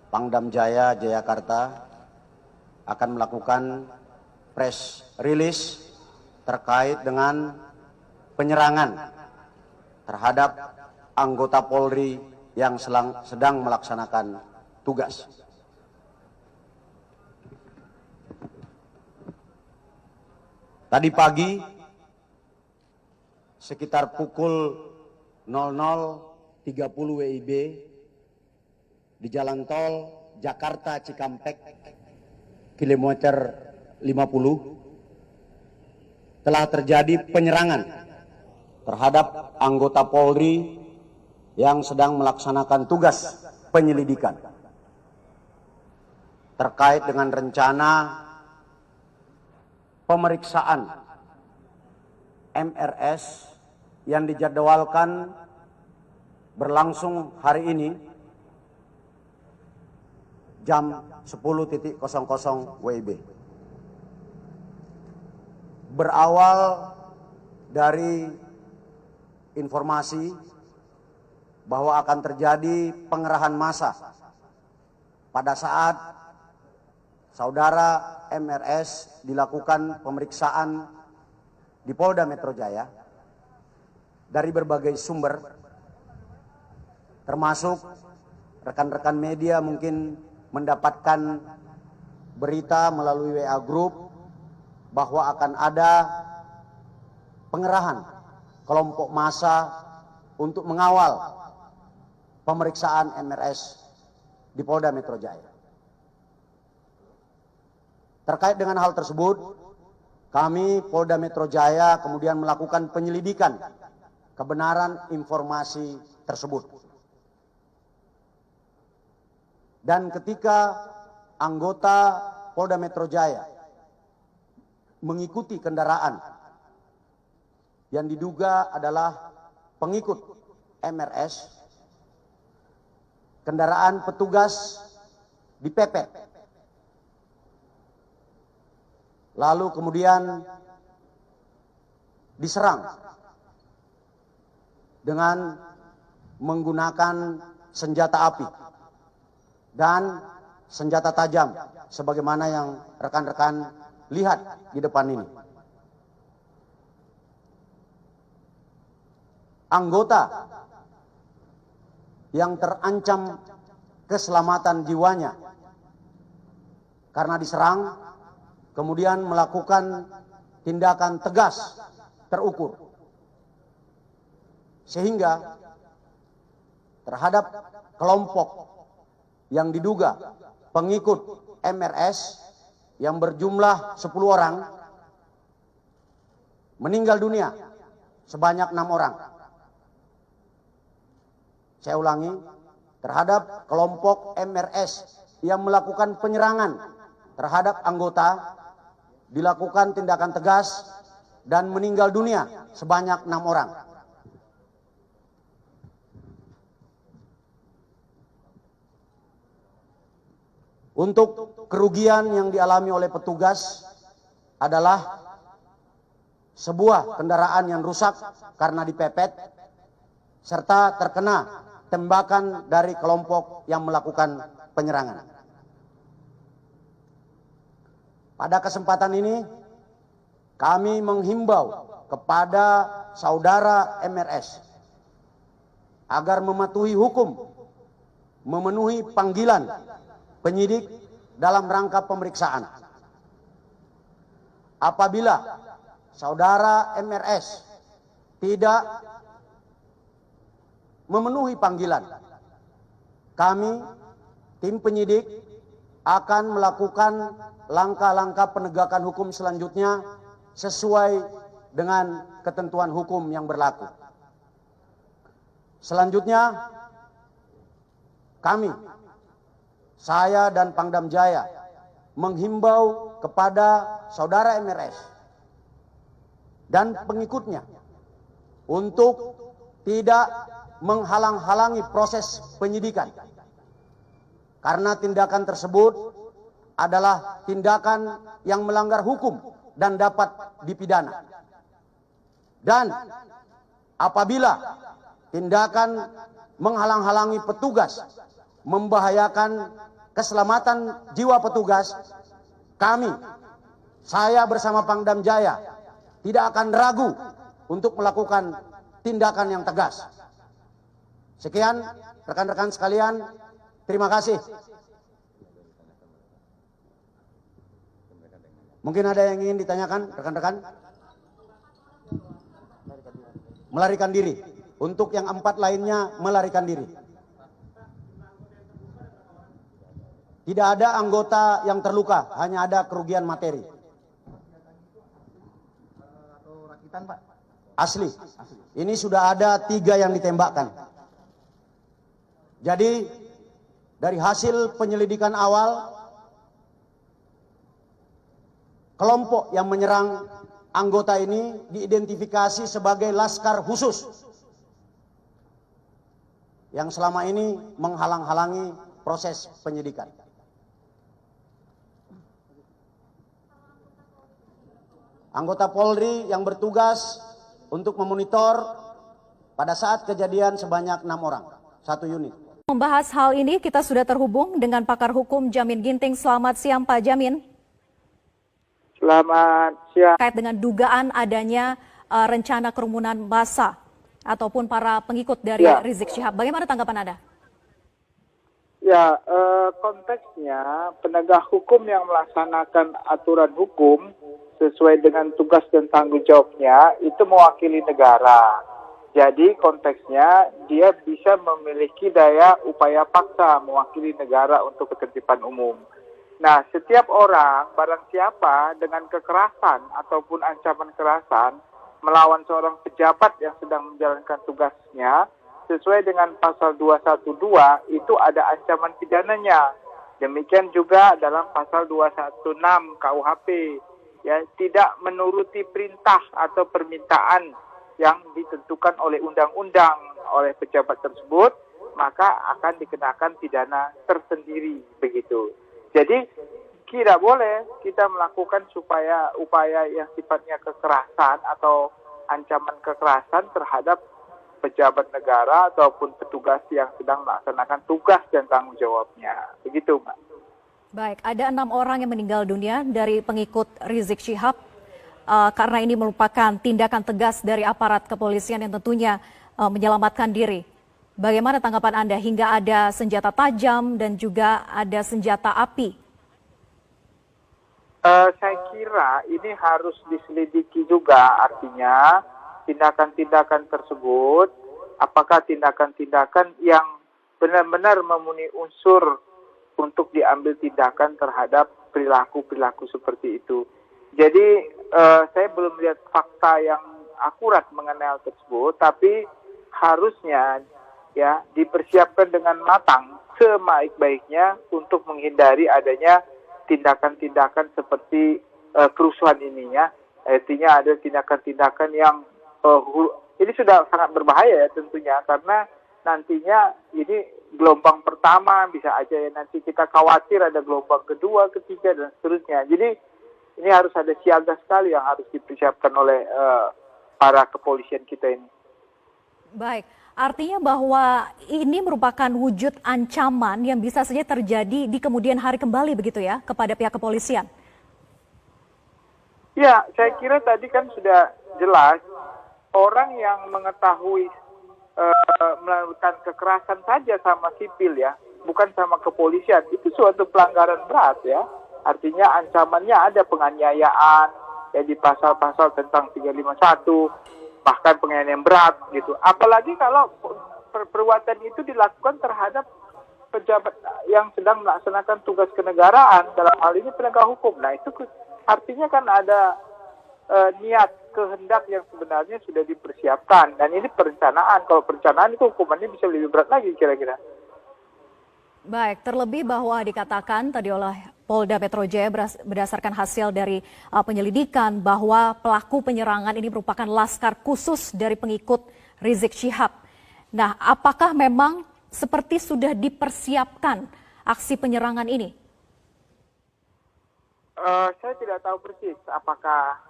Pangdam Jaya Jayakarta akan melakukan press release terkait dengan penyerangan terhadap anggota Polri yang sedang melaksanakan tugas. Tadi pagi sekitar pukul 00.30 WIB di jalan tol Jakarta Cikampek kilometer 50 telah terjadi penyerangan terhadap anggota Polri yang sedang melaksanakan tugas penyelidikan terkait dengan rencana pemeriksaan MRS yang dijadwalkan berlangsung hari ini jam 10.00 WIB. Berawal dari informasi bahwa akan terjadi pengerahan massa pada saat saudara MRS dilakukan pemeriksaan di Polda Metro Jaya dari berbagai sumber, termasuk rekan-rekan media mungkin mendapatkan berita melalui WA Group bahwa akan ada pengerahan kelompok massa untuk mengawal pemeriksaan MRS di Polda Metro Jaya. Terkait dengan hal tersebut, kami Polda Metro Jaya kemudian melakukan penyelidikan kebenaran informasi tersebut. Dan ketika anggota Polda Metro Jaya mengikuti kendaraan yang diduga adalah pengikut MRS, kendaraan petugas dipepet. Lalu kemudian diserang dengan menggunakan senjata api dan senjata tajam sebagaimana yang rekan-rekan lihat di depan ini. Anggota yang terancam keselamatan jiwanya karena diserang kemudian melakukan tindakan tegas terukur sehingga terhadap kelompok yang diduga pengikut MRS yang berjumlah 10 orang meninggal dunia sebanyak 6 orang. Saya ulangi, terhadap kelompok MRS yang melakukan penyerangan terhadap anggota dilakukan tindakan tegas dan meninggal dunia sebanyak 6 orang. Untuk kerugian yang dialami oleh petugas adalah sebuah kendaraan yang rusak karena dipepet serta terkena tembakan dari kelompok yang melakukan penyerangan. Pada kesempatan ini, kami menghimbau kepada saudara MRS agar mematuhi hukum, memenuhi panggilan penyidik dalam rangka pemeriksaan. Apabila saudara MRS tidak memenuhi panggilan, kami, tim penyidik, akan melakukan langkah-langkah penegakan hukum selanjutnya sesuai dengan ketentuan hukum yang berlaku. Selanjutnya, kami, saya dan Pangdam Jaya menghimbau kepada saudara MRS dan pengikutnya untuk tidak menghalang-halangi proses penyidikan. Karena tindakan tersebut adalah tindakan yang melanggar hukum dan dapat dipidana. Dan apabila tindakan menghalang-halangi petugas, membahayakan keselamatan jiwa petugas, kami, saya bersama Pangdam Jaya, tidak akan ragu untuk melakukan tindakan yang tegas. Sekian, rekan-rekan sekalian, terima kasih. Mungkin ada yang ingin ditanyakan, rekan-rekan? Melarikan diri. Untuk yang 4 lainnya, melarikan diri. Tidak ada anggota yang terluka, hanya ada kerugian materi. Asli. Ini sudah ada 3 yang ditembakkan. Jadi, dari hasil penyelidikan awal, kelompok yang menyerang anggota ini diidentifikasi sebagai Laskar Khusus yang selama ini menghalang-halangi proses penyidikan. Anggota Polri yang bertugas untuk memonitor pada saat kejadian sebanyak 6 orang, 1 unit. Membahas hal ini kita sudah terhubung dengan pakar hukum Jamin Ginting. Selamat siang Pak Jamin. Selamat siang. Terkait dengan dugaan adanya rencana kerumunan massa ataupun para pengikut dari Rizik Syihab, bagaimana tanggapan Anda? Ya, konteksnya penegak hukum yang melaksanakan aturan hukum sesuai dengan tugas dan tanggung jawabnya itu mewakili negara. Jadi konteksnya dia bisa memiliki daya upaya paksa mewakili negara untuk ketertiban umum. Nah, setiap orang, barang siapa dengan kekerasan ataupun ancaman kekerasan melawan seorang pejabat yang sedang menjalankan tugasnya, sesuai dengan pasal 212 itu ada ancaman pidananya. Demikian juga dalam pasal 216 KUHP, ya, tidak menuruti perintah atau permintaan yang ditentukan oleh undang-undang oleh pejabat tersebut, maka akan dikenakan pidana tersendiri begitu. Jadi tidak boleh kita melakukan upaya yang sifatnya kekerasan atau ancaman kekerasan terhadap pejabat negara ataupun petugas yang sedang melaksanakan tugas dan tanggung jawabnya. Begitu, Mbak. Baik, ada 6 orang yang meninggal dunia dari pengikut Rizik Syihab karena ini merupakan tindakan tegas dari aparat kepolisian yang tentunya menyelamatkan diri. Bagaimana tanggapan Anda hingga ada senjata tajam dan juga ada senjata api? Saya kira ini harus diselidiki juga, artinya tindakan-tindakan tersebut, apakah tindakan-tindakan yang benar-benar memenuhi unsur untuk diambil tindakan terhadap perilaku-perilaku seperti itu. Jadi saya belum melihat fakta yang akurat mengenai hal tersebut, tapi harusnya ya dipersiapkan dengan matang sebaik-baiknya untuk menghindari adanya tindakan-tindakan seperti kerusuhan ini ya. Artinya ada tindakan-tindakan yang ini sudah sangat berbahaya ya tentunya, karena nantinya ini gelombang pertama, bisa aja ya nanti kita khawatir ada gelombang kedua, ketiga dan seterusnya. Jadi ini harus ada siaga sekali yang harus dipersiapkan oleh para kepolisian kita ini. Baik, artinya bahwa ini merupakan wujud ancaman yang bisa saja terjadi di kemudian hari kembali begitu ya kepada pihak kepolisian? Ya, saya kira tadi kan sudah jelas, orang yang mengetahui melakukan kekerasan saja sama sipil ya, bukan sama kepolisian, itu suatu pelanggaran berat ya. Artinya ancamannya ada penganiayaan ya di pasal-pasal tentang 351, bahkan penganiayaan berat gitu. Apalagi kalau perbuatan itu dilakukan terhadap pejabat yang sedang melaksanakan tugas kenegaraan, dalam hal ini penegak hukum. Nah itu artinya kan ada niat, kehendak yang sebenarnya sudah dipersiapkan. Dan ini perencanaan. Kalau perencanaan itu hukumannya bisa lebih berat lagi kira-kira. Baik, terlebih bahwa dikatakan tadi oleh Polda Metro Jaya berdasarkan hasil dari penyelidikan bahwa pelaku penyerangan ini merupakan laskar khusus dari pengikut Rizik Syihab. Nah, apakah memang seperti sudah dipersiapkan aksi penyerangan ini? Saya tidak tahu persis apakah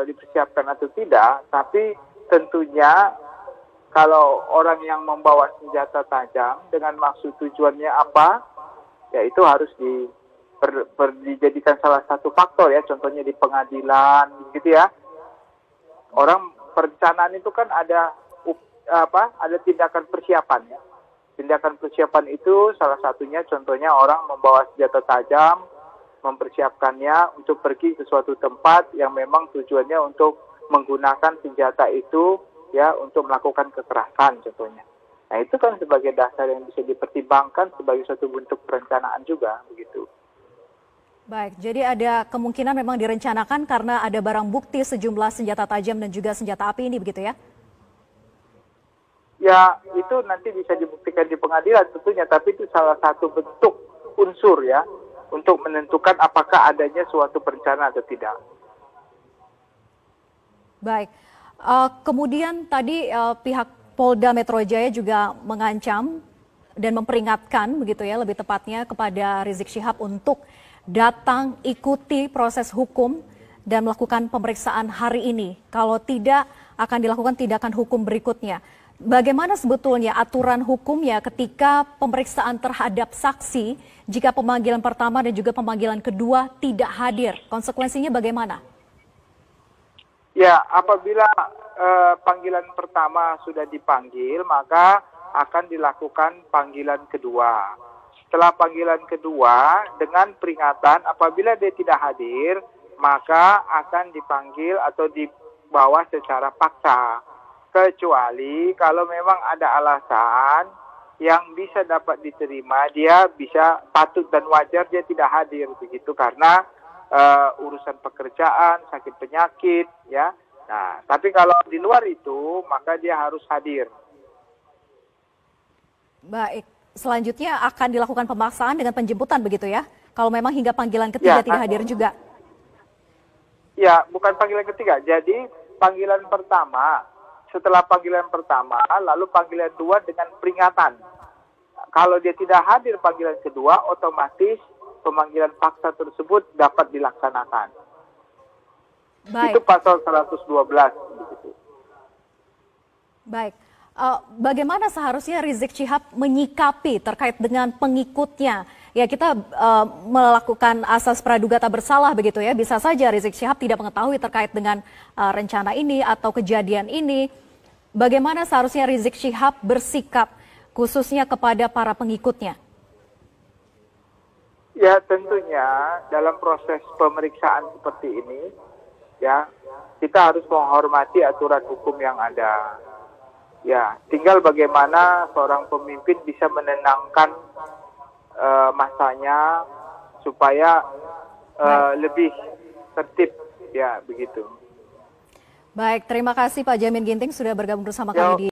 dipersiapkan atau tidak, tapi tentunya kalau orang yang membawa senjata tajam dengan maksud tujuannya apa, ya itu harus dijadikan salah satu faktor ya, contohnya di pengadilan gitu ya. Orang perencanaan itu kan ada tindakan persiapan ya. Tindakan persiapan itu salah satunya contohnya orang membawa senjata tajam, mempersiapkannya untuk pergi ke suatu tempat yang memang tujuannya untuk menggunakan senjata itu ya untuk melakukan kekerasan contohnya. Nah itu kan sebagai dasar yang bisa dipertimbangkan sebagai suatu bentuk perencanaan juga begitu. Baik, jadi ada kemungkinan memang direncanakan karena ada barang bukti sejumlah senjata tajam dan juga senjata api ini begitu ya? Ya itu nanti bisa dibuktikan di pengadilan tentunya, tapi itu salah satu bentuk unsur ya untuk menentukan apakah adanya suatu perencanaan atau tidak. Baik, kemudian tadi pihak Polda Metro Jaya juga mengancam dan memperingatkan begitu ya lebih tepatnya kepada Rizik Syihab untuk datang ikuti proses hukum dan melakukan pemeriksaan hari ini. Kalau tidak akan dilakukan tindakan hukum berikutnya. Bagaimana sebetulnya aturan hukumnya ketika pemeriksaan terhadap saksi jika pemanggilan pertama dan juga pemanggilan kedua tidak hadir? Konsekuensinya bagaimana? Ya, apabila panggilan pertama sudah dipanggil, maka akan dilakukan panggilan kedua. Setelah panggilan kedua, dengan peringatan apabila dia tidak hadir, maka akan dipanggil atau dibawa secara paksa. Kecuali kalau memang ada alasan yang bisa dapat diterima, dia bisa patut dan wajar dia tidak hadir begitu karena urusan pekerjaan, sakit penyakit, ya. Nah, tapi kalau di luar itu, maka dia harus hadir. Baik, selanjutnya akan dilakukan pemaksaan dengan penjemputan begitu ya? Kalau memang hingga panggilan ketiga tidak hadir juga? Ya, bukan panggilan ketiga. Jadi panggilan pertama, setelah panggilan pertama, lalu panggilan dua dengan peringatan. Kalau dia tidak hadir panggilan kedua, otomatis pemanggilan paksa tersebut dapat dilaksanakan. Baik. Itu pasal 112. Begitu. Baik. Bagaimana seharusnya Rizik Syihab menyikapi terkait dengan pengikutnya? Ya kita melakukan asas praduga tak bersalah begitu ya. Bisa saja Rizik Syihab tidak mengetahui terkait dengan rencana ini atau kejadian ini. Bagaimana seharusnya Rizik Syihab bersikap khususnya kepada para pengikutnya? Ya tentunya dalam proses pemeriksaan seperti ini, ya kita harus menghormati aturan hukum yang ada. Ya, tinggal bagaimana seorang pemimpin bisa menenangkan masanya supaya lebih tertib, ya begitu. Baik, terima kasih Pak Jamin Ginting sudah bergabung bersama kami di